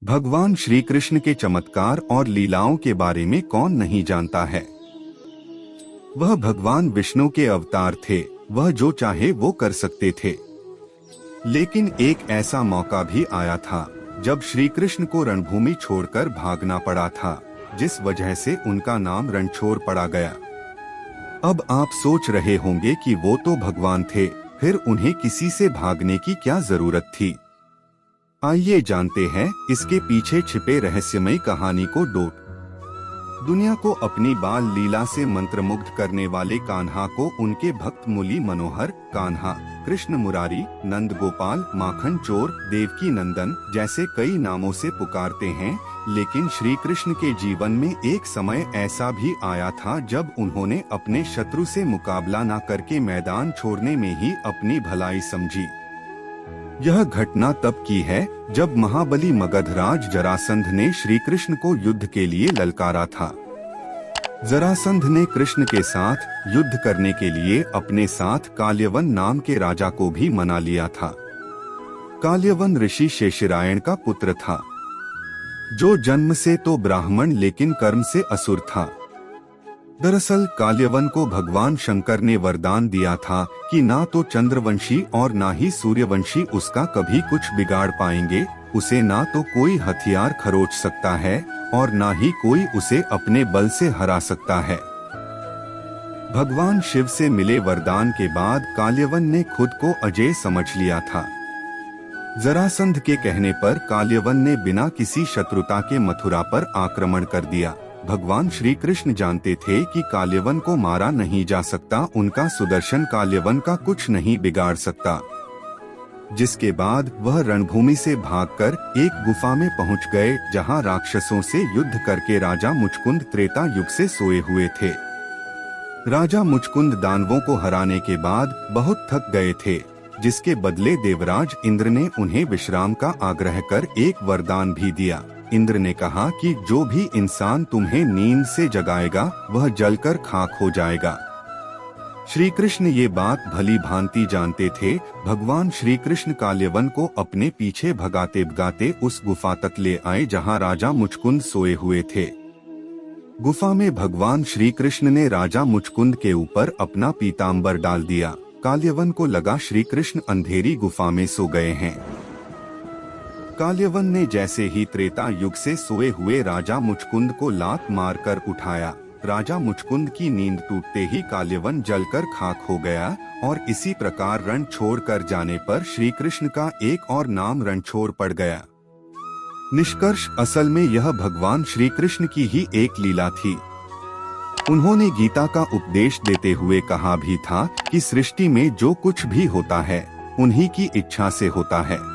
भगवान श्री कृष्ण के चमत्कार और लीलाओं के बारे में कौन नहीं जानता है। वह भगवान विष्णु के अवतार थे। वह जो चाहे वो कर सकते थे। लेकिन एक ऐसा मौका भी आया था जब श्री कृष्ण को रणभूमि छोड़कर भागना पड़ा था, जिस वजह से उनका नाम रणछोड़ पड़ा गया। अब आप सोच रहे होंगे कि वो तो भगवान थे, फिर उन्हें किसी से भागने की क्या जरूरत थी। आइए जानते हैं इसके पीछे छिपे रहस्यमयी कहानी को। दुनिया को अपनी बाल लीला से मंत्रमुग्ध करने वाले कान्हा को उनके भक्त मुरली मनोहर, कान्हा, कृष्ण मुरारी, नंद गोपाल, माखन चोर, देवकी नंदन जैसे कई नामों से पुकारते हैं। लेकिन श्री कृष्ण के जीवन में एक समय ऐसा भी आया था जब उन्होंने अपने शत्रु से मुकाबला न करके मैदान छोड़ने में ही अपनी भलाई समझी। यह घटना तब की है जब महाबली मगधराज जरासंध ने श्री कृष्ण को युद्ध के लिए ललकारा था। जरासंध ने कृष्ण के साथ युद्ध करने के लिए अपने साथ काल्यवन नाम के राजा को भी मना लिया था। काल्यवन ऋषि शेषरायण का पुत्र था, जो जन्म से तो ब्राह्मण लेकिन कर्म से असुर था। दरअसल काल्यवन को भगवान शंकर ने वरदान दिया था कि ना तो चंद्रवंशी और ना ही सूर्यवंशी उसका कभी कुछ बिगाड़ पाएंगे। उसे ना तो कोई हथियार खरोच सकता है और ना ही कोई उसे अपने बल से हरा सकता है। भगवान शिव से मिले वरदान के बाद काल्यवन ने खुद को अजेय समझ लिया था। जरासंध के कहने पर काल्यवन ने बिना किसी शत्रुता के मथुरा पर आक्रमण कर दिया। भगवान श्री कृष्ण जानते थे कि काल्यवन को मारा नहीं जा सकता, उनका सुदर्शन काल्यवन का कुछ नहीं बिगाड़ सकता। जिसके बाद वह रणभूमि से भागकर एक गुफा में पहुंच गए, जहां राक्षसों से युद्ध करके राजा मुचकुंद त्रेता युग से सोए हुए थे। राजा मुचकुंद दानवों को हराने के बाद बहुत थक गए थे, जिसके बदले देवराज इंद्र ने उन्हें विश्राम का आग्रह कर एक वरदान भी दिया। इंद्र ने कहा कि जो भी इंसान तुम्हें नींद से जगाएगा वह जलकर खाक हो जाएगा। श्री कृष्ण ये बात भली भांति जानते थे। भगवान श्री कृष्ण काल्यवन को अपने पीछे भगाते भगाते उस गुफा तक ले आए जहां राजा मुचकुंद सोए हुए थे। गुफा में भगवान श्री कृष्ण ने राजा मुचकुंद के ऊपर अपना पीताम्बर डाल दिया। काल्यवन को लगा श्री कृष्ण अंधेरी गुफा में सो गए हैं। काल्यवन ने जैसे ही त्रेता युग से सोए हुए राजा मुचकुंद को लात मारकर उठाया, राजा मुचकुंद की नींद टूटते ही काल्यवन जलकर खाक हो गया। और इसी प्रकार रण छोड़ कर जाने पर श्री कृष्ण का एक और नाम रणछोड़ पड़ गया। निष्कर्ष, असल में यह भगवान श्री कृष्ण की ही एक लीला थी। उन्होंने गीता का उपदेश देते हुए कहा भी था कि सृष्टि में जो कुछ भी होता है उन्हीं की इच्छा से होता है।